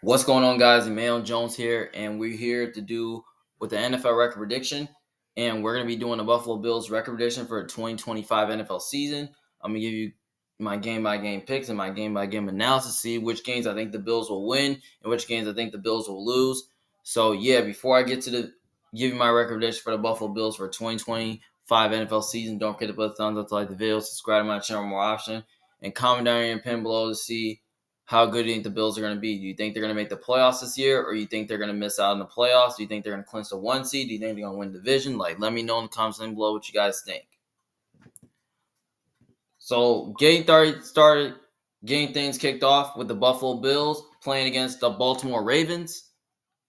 What's going on, guys? Emmanuel Jones here, and we're here to do with the NFL record prediction. And we're going to be doing the Buffalo Bills record prediction for the 2025 NFL season. I'm going to give you my game by game picks and my game by game analysis, see which games I think the Bills will win and which games I think the Bills will lose. So, yeah, before I get to give you my record prediction for the Buffalo Bills for 2025 NFL season, don't forget to put a thumbs up to like the video, subscribe to my channel for more options, and comment down your pin below to see how good do you think the Bills are going to be? Do you think they're going to make the playoffs this year, or you think they're going to miss out on the playoffs? Do you think they're going to clinch the 1 seed? Do you think they're going to win the division? Let me know in the comments down below what you guys think. So, getting things kicked off with the Buffalo Bills playing against the Baltimore Ravens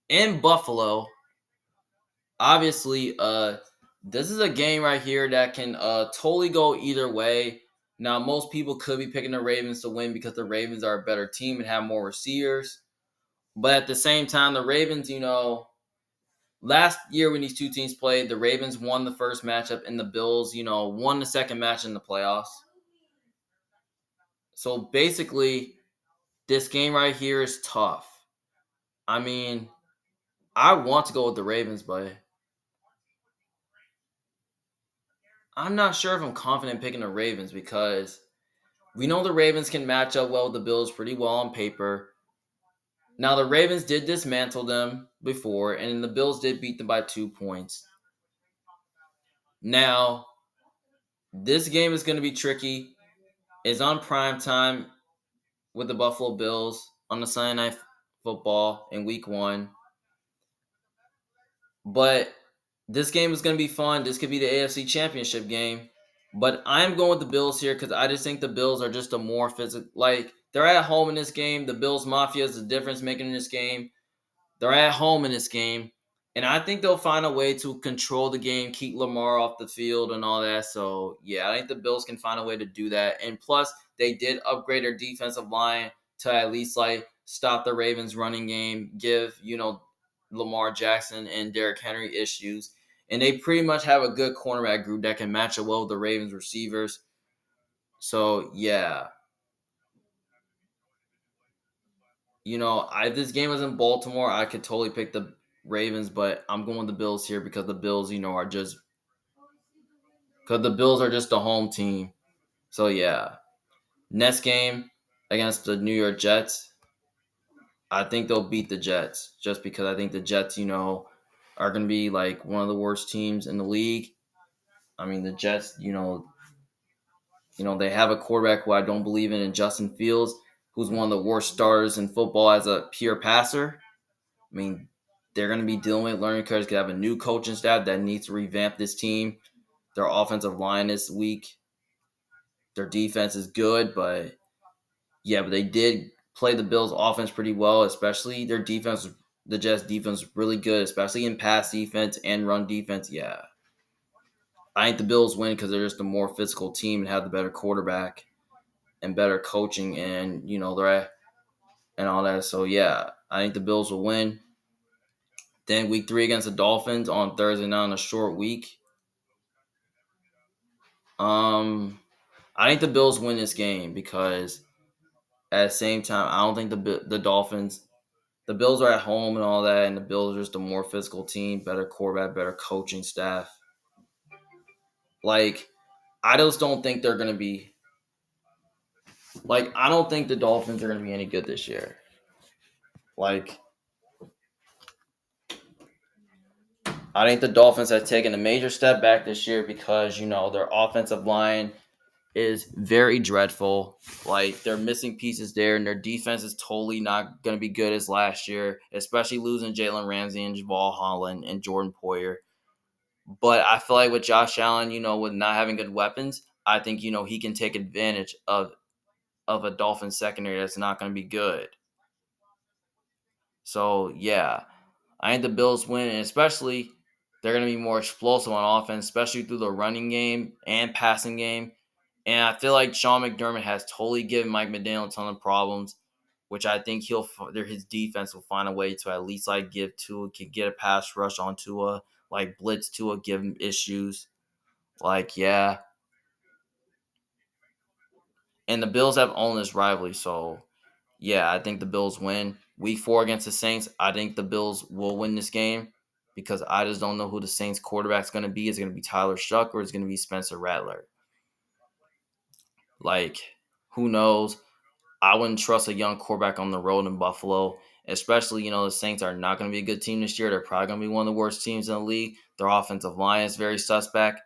in Buffalo. Obviously, this is a game right here that can totally go either way. Now, most people could be picking the Ravens to win because the Ravens are a better team and have more receivers. But at the same time, the Ravens, last year when these two teams played, the Ravens won the first matchup and the Bills, won the second match in the playoffs. So basically, this game right here is tough. I mean, I want to go with the Ravens, but I'm not sure if I'm confident picking the Ravens because we know the Ravens can match up well with the Bills pretty well on paper. Now, the Ravens did dismantle them before, and the Bills did beat them by 2 points. Now, this game is going to be tricky. It's on prime time with the Buffalo Bills on the Sunday Night Football in Week 1. But this game is going to be fun. This could be the AFC Championship game. But I'm going with the Bills here because I just think the Bills are just a more physical. They're at home in this game. The Bills Mafia is the difference making in this game. They're at home in this game. And I think they'll find a way to control the game, keep Lamar off the field and all that. So, yeah, I think the Bills can find a way to do that. And plus, they did upgrade their defensive line to at least, stop the Ravens' running game, give, Lamar Jackson and Derrick Henry issues. And they pretty much have a good cornerback group that can match up well with the Ravens receivers. So, yeah. If this game was in Baltimore, I could totally pick the Ravens, but I'm going with the Bills here because the Bills, are just the home team. So yeah, next game against the New York Jets, I think they'll beat the Jets just because I think the Jets, are going to be like one of the worst teams in the league. I mean, the Jets, they have a quarterback who I don't believe in Justin Fields, who's one of the worst starters in football as a pure passer. I mean, they're going to be dealing with learning curves. They have a new coaching staff that needs to revamp this team. Their offensive line is weak. Their defense is good, but they did play the Bills' offense pretty well, especially their defense. The Jets' defense was really good, especially in pass defense and run defense. Yeah, I think the Bills win because they're just a more physical team and have the better quarterback and better coaching, and they're and all that. So yeah, I think the Bills will win. Then week 3 against the Dolphins on Thursday night on a short week. I think the Bills win this game because at the same time, I don't think the Dolphins, the Bills are at home and all that, and the Bills are just a more physical team, better quarterback, better coaching staff. I just don't think they're going to be, I don't think the Dolphins are going to be any good this year. I think the Dolphins have taken a major step back this year because, their offensive line is very dreadful. They're missing pieces there, and their defense is totally not going to be good as last year, especially losing Jalen Ramsey and Javal Holland and Jordan Poyer. But I feel like with Josh Allen, with not having good weapons, I think, he can take advantage of a Dolphins secondary that's not going to be good. So, yeah, I think the Bills win, and especially they're going to be more explosive on offense, especially through the running game and passing game. And I feel like Sean McDermott has totally given Mike McDaniel a ton of problems, which I think his defense will find a way to at least give Tua, can get a pass rush on Tua, blitz Tua, give him issues. Yeah. And the Bills have owned this rivalry, so yeah, I think the Bills win. Week 4 against the Saints, I think the Bills will win this game because I just don't know who the Saints quarterback's going to be. Is it going to be Tyler Shuck or is it going to be Spencer Rattler? Like, who knows? I wouldn't trust a young quarterback on the road in Buffalo, especially, the Saints are not going to be a good team this year. They're probably going to be one of the worst teams in the league. Their offensive line is very suspect.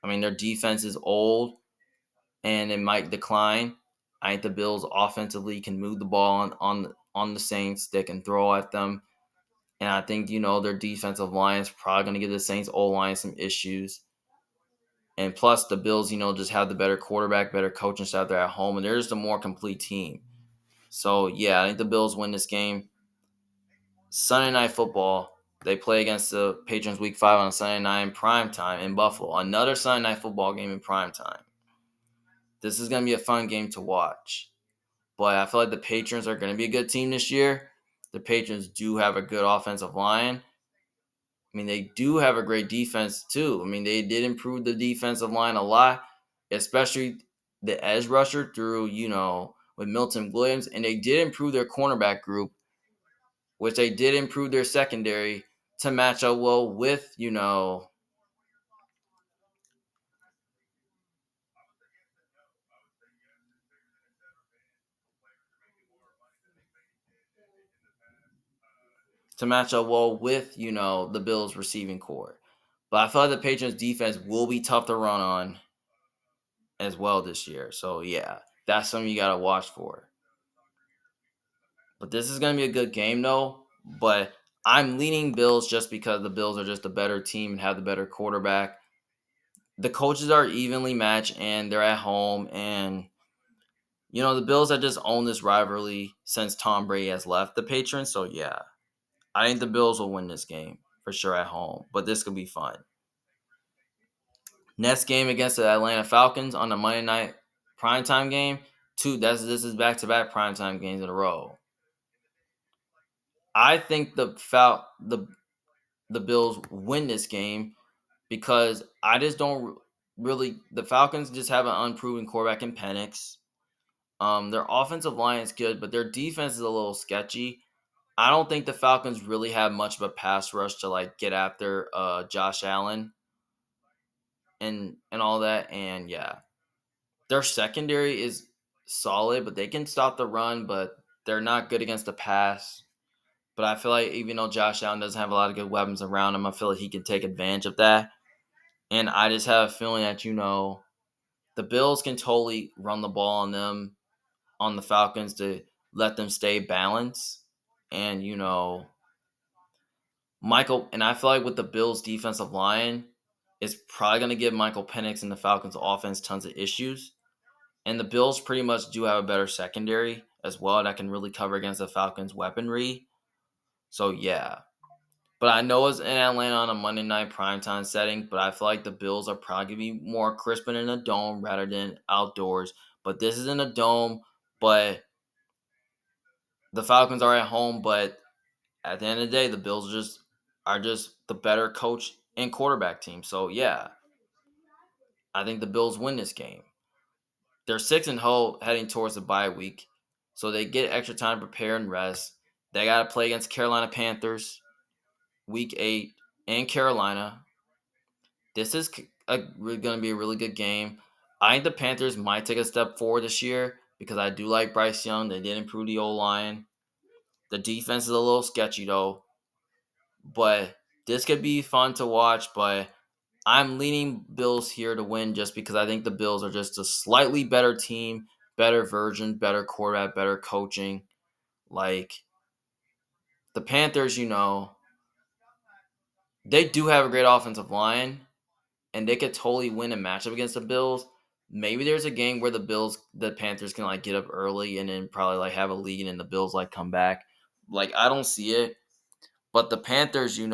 I mean, their defense is old and it might decline. I think the Bills offensively can move the ball on the Saints. They can throw at them. And I think, their defensive line is probably going to give the Saints O-line some issues. And plus, the Bills, just have the better quarterback, better coaching staff. They're at home, and they're just a more complete team. So, yeah, I think the Bills win this game. Sunday Night Football, they play against the Patriots Week 5 on Sunday night in prime time in Buffalo. Another Sunday Night Football game in prime time. This is going to be a fun game to watch. But I feel like the Patriots are going to be a good team this year. The Patriots do have a good offensive line. I mean, they do have a great defense, too. I mean, they did improve the defensive line a lot, especially the edge rusher through, with Milton Williams. And they did improve their cornerback group, which they did improve their secondary to match up well with, the Bills receiving core. But I feel like the Patriots defense will be tough to run on as well this year. So yeah, that's something you got to watch for. But this is going to be a good game though. But I'm leaning Bills just because the Bills are just a better team and have the better quarterback. The coaches are evenly matched and they're at home. And, the Bills have just owned this rivalry since Tom Brady has left the Patriots. So yeah, I think the Bills will win this game for sure at home. But this could be fun. Next game against the Atlanta Falcons on the Monday night primetime game. This is back-to-back primetime games in a row. I think the Bills win this game because I just don't really. The Falcons just have an unproven quarterback in Penix. Their offensive line is good, but their defense is a little sketchy. I don't think the Falcons really have much of a pass rush to get after Josh Allen and all that. And yeah, their secondary is solid, but they can stop the run, but they're not good against the pass. But I feel like even though Josh Allen doesn't have a lot of good weapons around him, I feel like he can take advantage of that. And I just have a feeling that, the Bills can totally run the ball on them, on the Falcons, to let them stay balanced. And, and I feel like with the Bills' defensive line, it's probably going to give Michael Penix and the Falcons' offense tons of issues. And the Bills pretty much do have a better secondary as well that can really cover against the Falcons' weaponry. So, yeah. But I know it's in Atlanta on a Monday night primetime setting, but I feel like the Bills are probably going to be more crisping in a dome rather than outdoors. But this is in a dome, but the Falcons are at home. But at the end of the day, the Bills are just the better coach and quarterback team. So, yeah, I think the Bills win this game. They're 6-0 heading towards the bye week, so they get extra time to prepare and rest. They got to play against Carolina Panthers week 8 in Carolina. This is going to be a really good game. I think the Panthers might take a step forward this year because I do like Bryce Young. They did improve the O-line. The defense is a little sketchy, though. But this could be fun to watch, but I'm leaning Bills here to win just because I think the Bills are just a slightly better team, better version, better quarterback, better coaching. Like, the Panthers, they do have a great offensive line, and they could totally win a matchup against the Bills. Maybe there's a game where the Panthers can get up early and then probably have a lead and the Bills come back. I don't see it. But the Panthers, their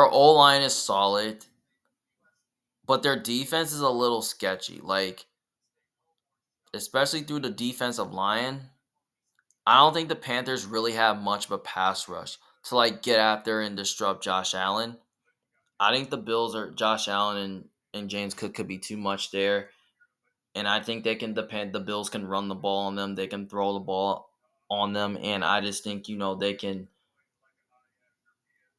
O-line is solid, but their defense is a little sketchy. Especially through the defensive line, I don't think the Panthers really have much of a pass rush to get after and disrupt Josh Allen. I think the Bills are Josh Allen and James Cook could be too much there. and I think they can depend. The Bills can run the ball on them. They can throw the ball on them, and I just think they can.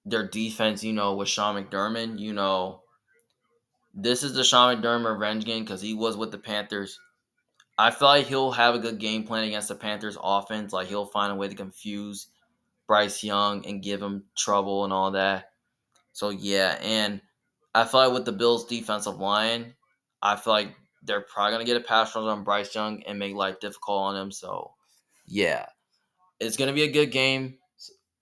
Their defense, with Sean McDermott, this is the Sean McDermott revenge game because he was with the Panthers. I feel like he'll have a good game plan against the Panthers offense. Like he'll find a way to confuse Bryce Young and give him trouble and all that. So yeah, and I feel like with the Bills' defensive line, I feel like they're probably gonna get a pass rush on Bryce Young and make life difficult on him. So yeah, it's gonna be a good game,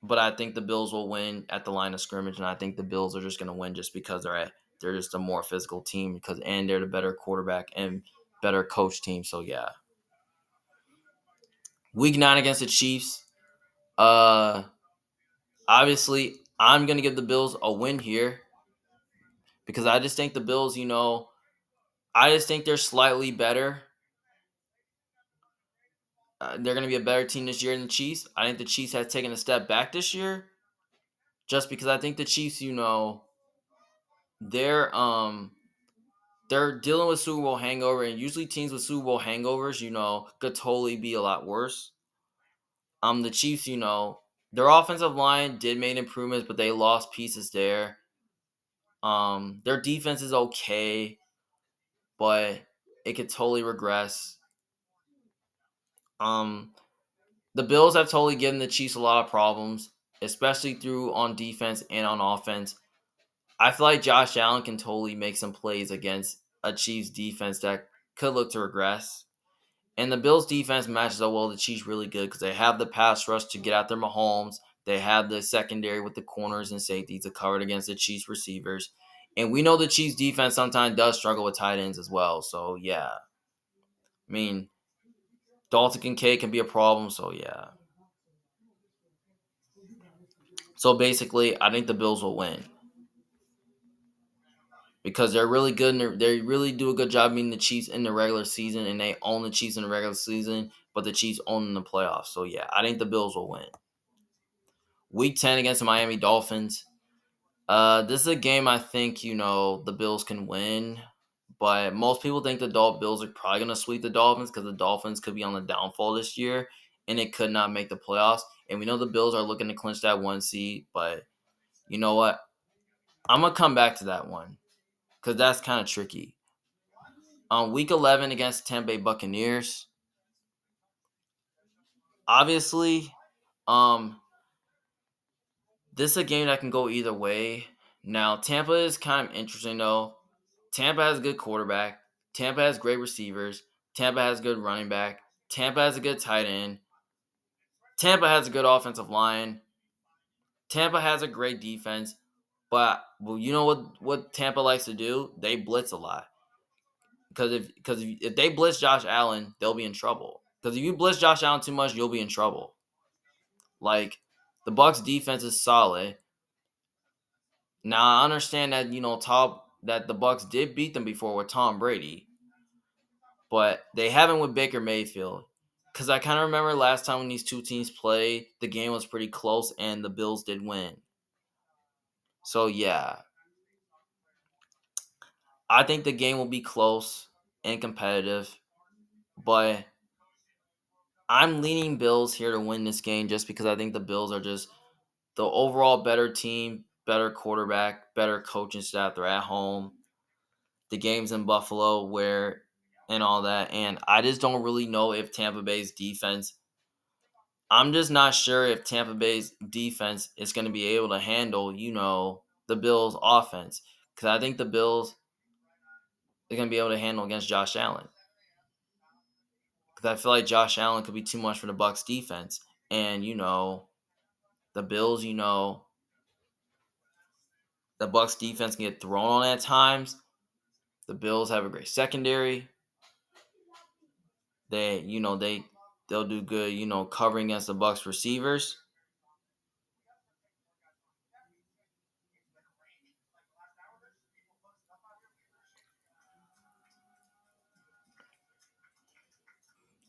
but I think the Bills will win at the line of scrimmage, and I think the Bills are just gonna win just because they're just a more physical team and they're the better quarterback and better coach team. So yeah, Week 9 against the Chiefs. Uh, Obviously, I'm gonna give the Bills a win here because I just think the Bills, I just think they're slightly better. They're going to be a better team this year than the Chiefs. I think the Chiefs have taken a step back this year, just because I think the Chiefs, they're they're dealing with Super Bowl hangover, and usually teams with Super Bowl hangovers, could totally be a lot worse. The Chiefs, their offensive line did make improvements, but they lost pieces there. Their defense is okay, but it could totally regress. Um, The Bills have totally given the Chiefs a lot of problems, especially through on defense and on offense. I feel like Josh Allen can totally make some plays against a Chiefs defense that could look to regress. And the Bills defense matches up well with the Chiefs really good because they have the pass rush to get out their Mahomes. They have the secondary with the corners and safeties to cover it against the Chiefs receivers. And we know the Chiefs defense sometimes does struggle with tight ends as well. So yeah. I mean, Dalton Kincaid can be a problem, so yeah. So basically, I think the Bills will win because they're really good and they really do a good job beating the Chiefs in the regular season, and they own the Chiefs in the regular season, but the Chiefs own in the playoffs. So yeah, I think the Bills will win. Week 10 against the Miami Dolphins. This is a game I think the Bills can win, but most people think the Bills are probably gonna sweep the Dolphins because the Dolphins could be on the downfall this year, and it could not make the playoffs. And we know the Bills are looking to clinch that 1 seed, but you know what? I'm gonna come back to that one because that's kind of tricky. On Week 11 against Tampa Bay Buccaneers, obviously, um, this is a game that can go either way. Now, Tampa is kind of interesting though. Tampa has a good quarterback. Tampa has great receivers. Tampa has a good running back. Tampa has a good tight end. Tampa has a good offensive line. Tampa has a great defense. But well, you know what Tampa likes to do? They blitz a lot. Because if they blitz Josh Allen, they'll be in trouble. Because if you blitz Josh Allen too much, you'll be in trouble. Like the Bucks defense is solid. Now I understand that that the Bucks did beat them before with Tom Brady, but they haven't with Baker Mayfield. Because I kind of remember last time when these two teams played, the game was pretty close and the Bills did win. So yeah, I think the game will be close and competitive, but I'm leaning Bills here to win this game just because I think the Bills are just the overall better team, better quarterback, better coaching staff. They're at home. The game's in Buffalo where and all that. And I just don't really know if Tampa Bay's defense I'm just not sure if Tampa Bay's defense is going to be able to handle, the Bills' offense. Because I think the Bills are going to be able to handle against Josh Allen. Because I feel like Josh Allen could be too much for the Bucks defense. And, the Bills, the Bucks defense can get thrown on at times. The Bills have a great secondary. They'll do good, covering against the Bucks receivers.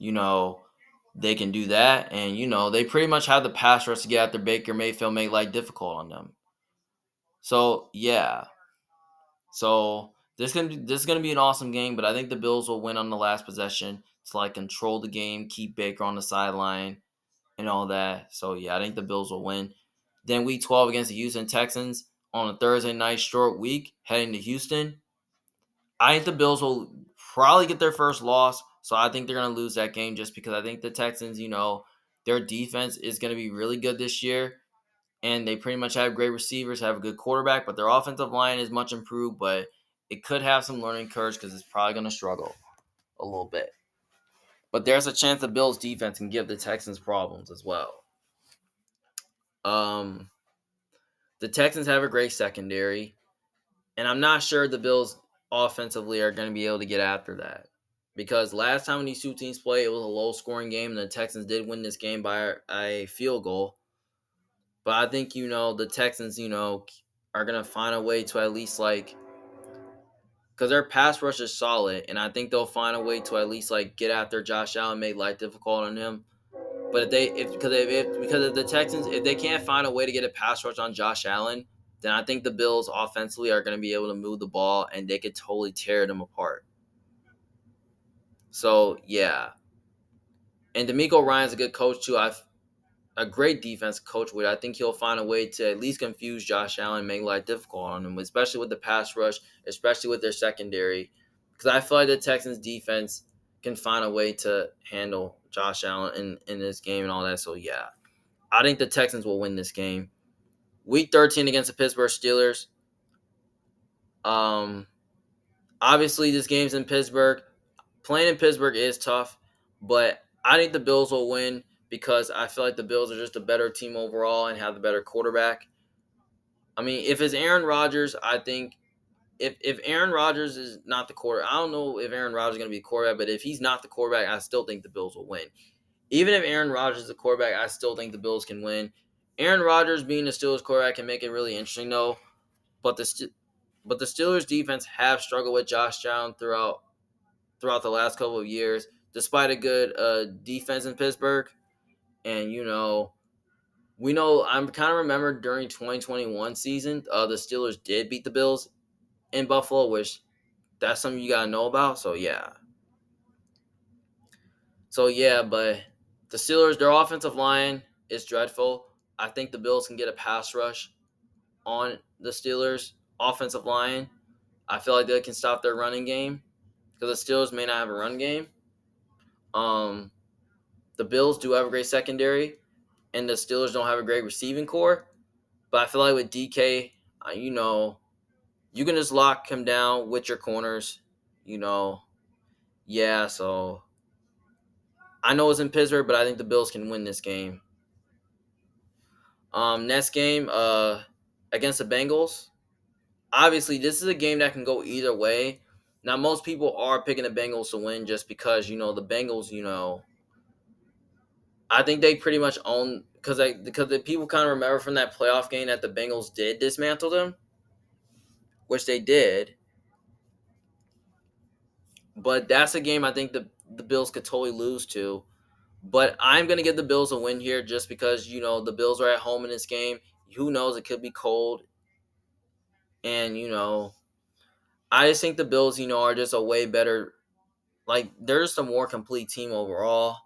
you know, they can do that. And, they pretty much have the pass rush to get after Baker Mayfield, make life difficult on them. So, yeah. So, this is gonna be an awesome game, but I think the Bills will win on the last possession to like control the game, keep Baker on the sideline, and all that. So yeah, I think the Bills will win. Then week 12 against the Houston Texans on a Thursday night short week, heading to Houston. I think the Bills will probably get their first loss. So I think they're gonna lose that game just because I think the Texans, their defense is gonna be really good this year. And they pretty much have great receivers, have a good quarterback, but their offensive line is much improved, but it could have some learning curves because it's probably gonna struggle a little bit. But there's a chance the Bills defense can give the Texans problems as well. Um, the Texans have a great secondary, and I'm not sure the Bills offensively are going to be able to get after that. Because last time when these two teams played, it was a low scoring game, and the Texans did win this game by a field goal. But I think, the Texans, are going to find a way to at least because their pass rush is solid, and I think they'll find a way to at least get after Josh Allen, make life difficult on him. But because if the Texans, if they can't find a way to get a pass rush on Josh Allen, then I think the Bills offensively are going to be able to move the ball and they could totally tear them apart. So yeah, and D'Amico Ryan's a good coach too. I've a great defense coach with. I think he'll find a way to at least confuse Josh Allen, make life difficult on him, especially with the pass rush, especially with their secondary. Because I feel like the Texans defense can find a way to handle Josh Allen in this game and all that. So yeah, I think the Texans will win this game. Week 13 against the Pittsburgh Steelers. Um, Obviously this game's in Pittsburgh. Playing in Pittsburgh is tough, but I think the Bills will win because I feel like the Bills are just a better team overall and have the better quarterback. I mean, if it's Aaron Rodgers, I think if Aaron Rodgers is not the quarterback, I don't know if Aaron Rodgers is going to be a quarterback, but if he's not the quarterback, I still think the Bills will win. Even if Aaron Rodgers is the quarterback, I still think the Bills can win. Aaron Rodgers being the Steelers quarterback can make it really interesting, though. But the Steelers defense have struggled with Josh Allen throughout the last couple of years, despite a good defense in Pittsburgh. And we know I'm kind of remembered during 2021 season, the Steelers did beat the Bills in Buffalo, which that's something you gotta know about. So yeah, but the Steelers, their offensive line is dreadful. I think the Bills can get a pass rush on the Steelers' offensive line. I feel like they can stop their running game because the Steelers may not have a run game. Um, the Bills do have a great secondary, and the Steelers don't have a great receiving core. But I feel like with DK, you can just lock him down with your corners. You know, yeah. So I know it's in Pittsburgh, but I think the Bills can win this game. Next game, against the Bengals. Obviously, this is a game that can go either way. Now, most people are picking the Bengals to win just because the Bengals. I think they pretty much own because the people kind of remember from that playoff game that the Bengals did dismantle them, which they did. But that's a game I think the Bills could totally lose to. But I'm gonna give the Bills a win here just because the Bills are at home in this game. Who knows? It could be cold, and I just think the Bills are just a way better. Like they're just a more complete team overall.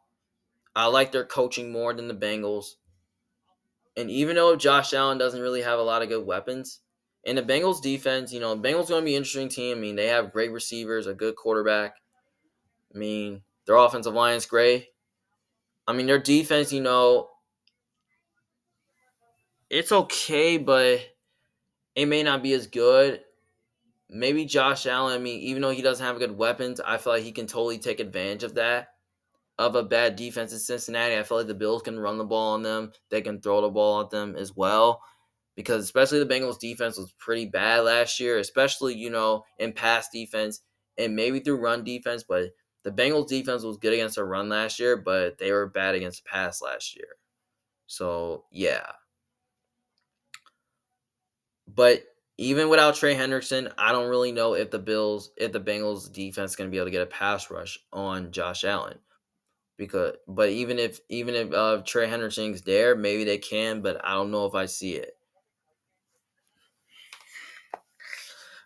I like their coaching more than the Bengals. And even though Josh Allen doesn't really have a lot of good weapons, and the Bengals defense, Bengals going to be an interesting team. I mean, they have great receivers, a good quarterback. I mean, their offensive line is great. I mean, their defense, it's okay, but it may not be as good. Maybe Josh Allen, I mean, even though he doesn't have good weapons, I feel like he can totally take advantage of that. Of a bad defense in Cincinnati, I feel like the Bills can run the ball on them. They can throw the ball at them as well. Because especially the Bengals defense was pretty bad last year, especially, in pass defense and maybe through run defense. But the Bengals defense was good against the run last year, but they were bad against the pass last year. So, yeah. But even without Trey Hendrickson, I don't really know if the Bengals defense is going to be able to get a pass rush on Josh Allen. But even if Trey Hendrickson's there, maybe they can, but I don't know if I see it.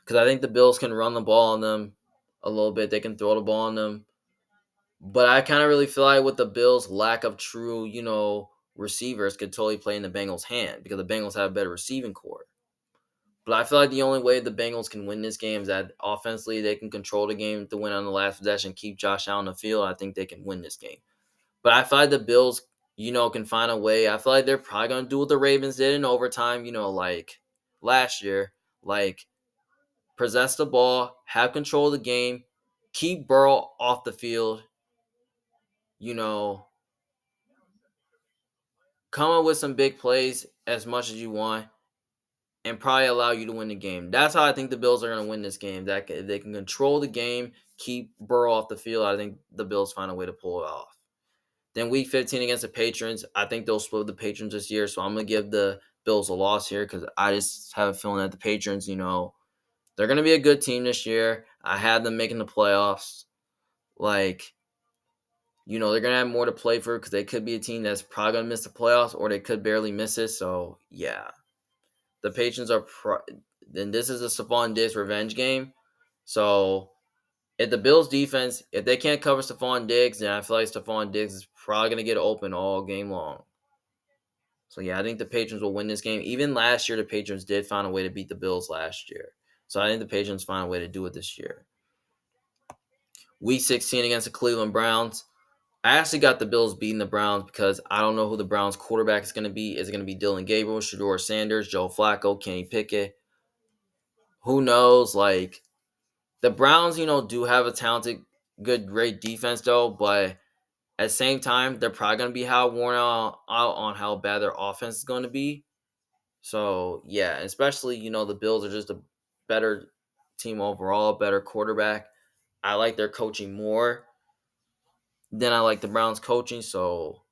because I think the Bills can run the ball on them a little bit. They can throw the ball on them. But I kind of really feel like with the Bills' lack of true, receivers could totally play in the Bengals' hand because the Bengals have a better receiving core. But I feel like the only way the Bengals can win this game is that offensively they can control the game to win on the last possession, keep Josh Allen on the field. I think they can win this game. But I feel like the Bills, can find a way. I feel like they're probably going to do what the Ravens did in overtime, like last year. Like, possess the ball, have control of the game, keep Burrow off the field, you know, come up with some big plays as much as you want, and probably allow you to win the game. That's how I think the Bills are going to win this game. That if they can control the game, keep Burrow off the field, I think the Bills find a way to pull it off. Then week 15 against the Patriots, I think they'll split the Patriots this year, so I'm going to give the Bills a loss here because I just have a feeling that the Patriots, they're going to be a good team this year. I had them making the playoffs. Like, they're going to have more to play for because they could be a team that's probably going to miss the playoffs or they could barely miss it. So, yeah. The Patriots are then this is a Stephon Diggs revenge game. So, if the Bills defense, if they can't cover Stephon Diggs, then I feel like Stephon Diggs is probably going to get open all game long. So, yeah, I think the Patriots will win this game. Even last year, the Patriots did find a way to beat the Bills last year. So, I think the Patriots find a way to do it this year. Week 16 against the Cleveland Browns. I actually got the Bills beating the Browns because I don't know who the Browns quarterback is going to be. Is it going to be Dylan Gabriel, Shedeur Sanders, Joe Flacco, Kenny Pickett? Who knows? Like, the Browns, do have a talented, great defense, though. But at the same time, they're probably going to be worn out on how bad their offense is going to be. So, yeah, especially, the Bills are just a better team overall, better quarterback. I like their coaching more than I like the Browns coaching. So,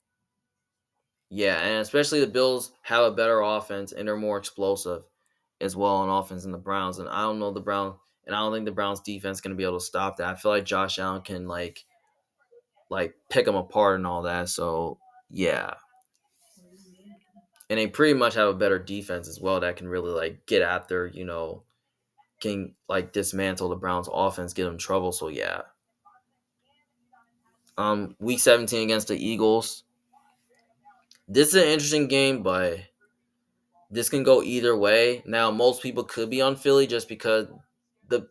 yeah, and especially the Bills have a better offense and they're more explosive as well on offense than the Browns. And I don't know the Browns, and I don't think the Browns defense is going to be able to stop that. I feel like Josh Allen can like pick them apart and all that. So yeah, and they pretty much have a better defense as well that can really like get after can like dismantle the Browns offense, get them in trouble. So yeah, week 17 against the Eagles. This is an interesting game, but this can go either way. Now, most people could be on Philly just because the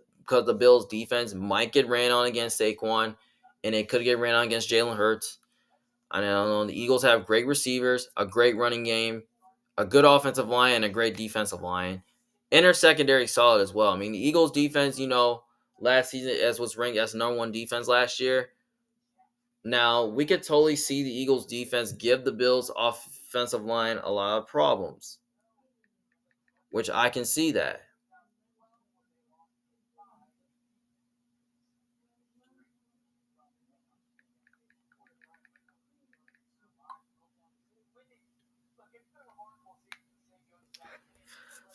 Bills' defense might get ran on against Saquon, and it could get ran on against Jalen Hurts. I don't know. The Eagles have great receivers, a great running game, a good offensive line, and a great defensive line. And their secondary solid as well. I mean, the Eagles' defense, last season as was ranked as number one defense last year. Now, we could totally see the Eagles' defense give the Bills' offensive line a lot of problems, which I can see that.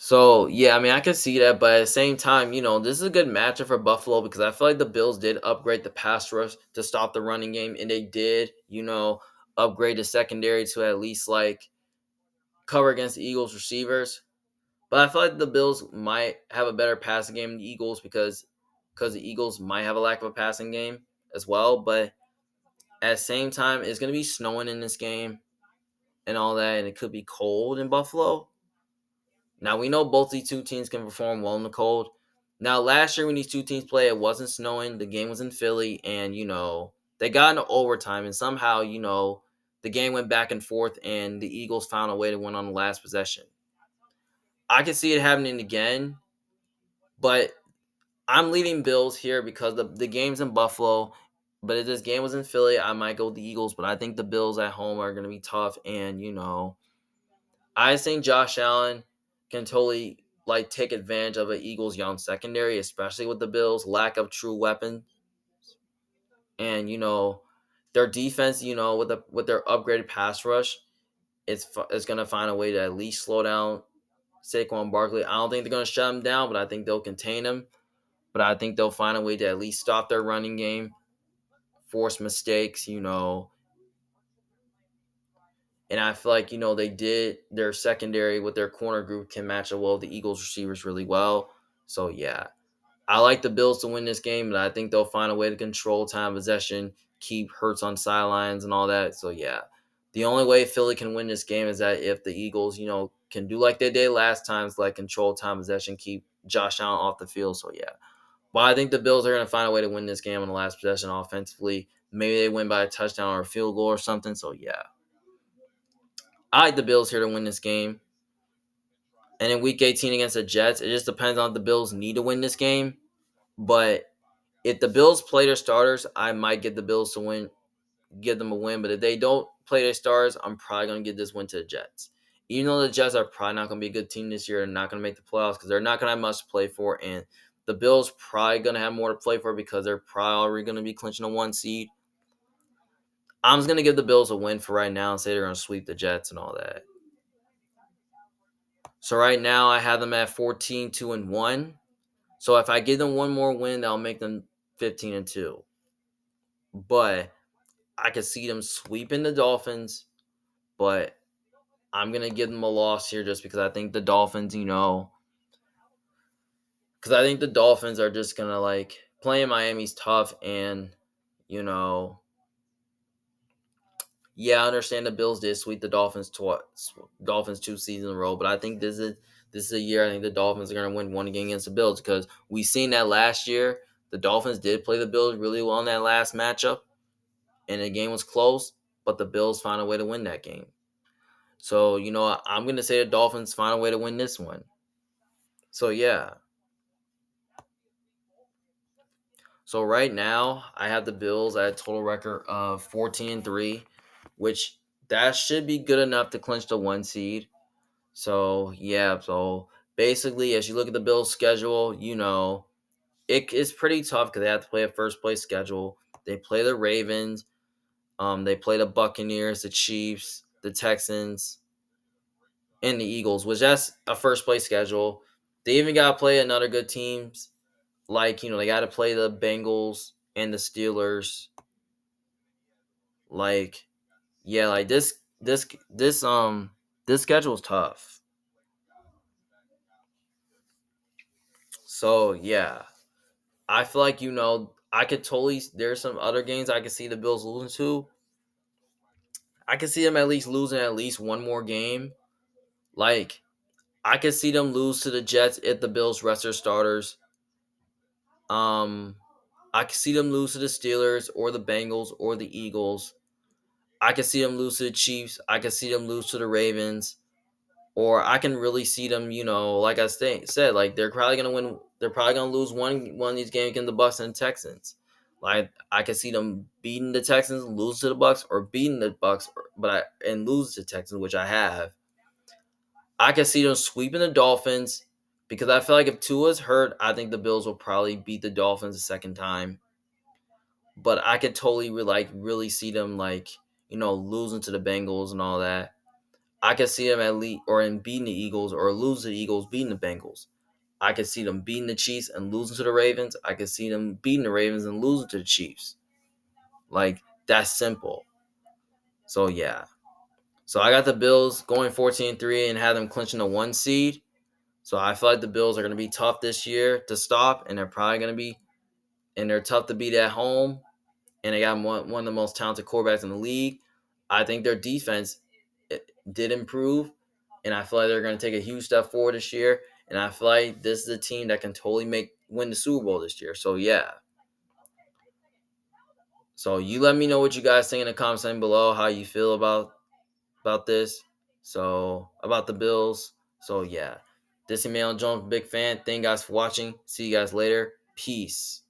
So, yeah, I mean, I can see that, but at the same time, this is a good matchup for Buffalo because I feel like the Bills did upgrade the pass rush to stop the running game, and they did, upgrade the secondary to at least like cover against the Eagles receivers. But I feel like the Bills might have a better passing game than the Eagles because the Eagles might have a lack of a passing game as well. But at the same time, it's going to be snowing in this game and all that, and it could be cold in Buffalo. Now, we know both these two teams can perform well in the cold. Now, last year when these two teams played, it wasn't snowing. The game was in Philly, and, they got into overtime, and somehow, the game went back and forth, and the Eagles found a way to win on the last possession. I can see it happening again, but I'm leading Bills here because the game's in Buffalo. But if this game was in Philly, I might go with the Eagles, but I think the Bills at home are going to be tough, and, I think Josh Allen can totally like take advantage of an Eagles young secondary, especially with the Bills' lack of true weapon. And their defense, with their upgraded pass rush, it's gonna find a way to at least slow down Saquon Barkley. I don't think they're gonna shut him down, but I think they'll contain him. But I think they'll find a way to at least stop their running game, force mistakes, And I feel like, they did their secondary with their corner group can match up well the Eagles receivers really well. So, yeah. I like the Bills to win this game, but I think they'll find a way to control time possession, keep Hurts on sidelines and all that. So yeah, the only way Philly can win this game is that if the Eagles, can do like they did last times, like control time possession, keep Josh Allen off the field. So yeah, but I think the Bills are going to find a way to win this game on the last possession offensively. Maybe they win by a touchdown or a field goal or something. So yeah, I like the Bills here to win this game. And in Week 18 against the Jets, it just depends on if the Bills need to win this game. But if the Bills play their starters, I might get the Bills to win, give them a win. But if they don't play their stars, I'm probably going to give this win to the Jets. Even though the Jets are probably not going to be a good team this year and not going to make the playoffs because they're not going to have much to play for. And the Bills probably going to have more to play for because they're probably already going to be clinching a 1 seed. I'm just going to give the Bills a win for right now and say they're going to sweep the Jets and all that. So right now I have them at 14-2-1. So if I give them one more win, that'll make them 15-2. But I could see them sweeping the Dolphins, but I'm going to give them a loss here just because I think the Dolphins, because I think the Dolphins are just going to playing Miami's tough and, you know, yeah, I understand the Bills did sweep the Dolphins Dolphins 2 seasons in a row, but I think this is a year I think the Dolphins are going to win one game against the Bills because we seen that last year the Dolphins did play the Bills really well in that last matchup, and the game was close, but the Bills found a way to win that game. So I'm going to say the Dolphins find a way to win this one. So yeah. So right now I have the Bills at a total record of 14-3, which that should be good enough to clinch the 1 seed. So, yeah. So, basically, as you look at the Bills' schedule, it's pretty tough because they have to play a first-place schedule. They play the Ravens. They play the Buccaneers, the Chiefs, the Texans, and the Eagles, which that's a first-place schedule. They even got to play another good teams. They got to play the Bengals and the Steelers. This schedule is tough. So, yeah. I feel like, I could totally, there's some other games I could see the Bills losing to. I could see them at least losing at least one more game. Like, I could see them lose to the Jets if the Bills rest their starters. I could see them lose to the Steelers or the Bengals or the Eagles. I could see them lose to the Chiefs. I could see them lose to the Ravens. Or I can really see them, like I said, like they're probably gonna win. They're probably gonna lose one of these games against the Bucks and the Texans. Like I can see them beating the Texans, lose to the Bucks, or beating the Bucks, and lose to the Texans, which I have. I can see them sweeping the Dolphins because I feel like if Tua's hurt, I think the Bills will probably beat the Dolphins a second time. But I could totally really see them losing to the Bengals and all that. I could see them at least or in beating the Eagles or lose to the Eagles, beating the Bengals. I could see them beating the Chiefs and losing to the Ravens. I could see them beating the Ravens and losing to the Chiefs. That's simple. So yeah. So I got the Bills going 14-3 and have them clinching the 1 seed. So I feel like the Bills are going to be tough this year to stop, and they're probably going to be, and they're tough to beat at home. And they got one of the most talented quarterbacks in the league. I think their defense did improve, and I feel like they're going to take a huge step forward this year. And I feel like this is a team that can totally win the Super Bowl this year. So yeah. So you let me know what you guys think in the comments section below, how you feel about this. So about the Bills. So yeah. This is Emmanuel Jones, big fan. Thank you guys for watching. See you guys later. Peace.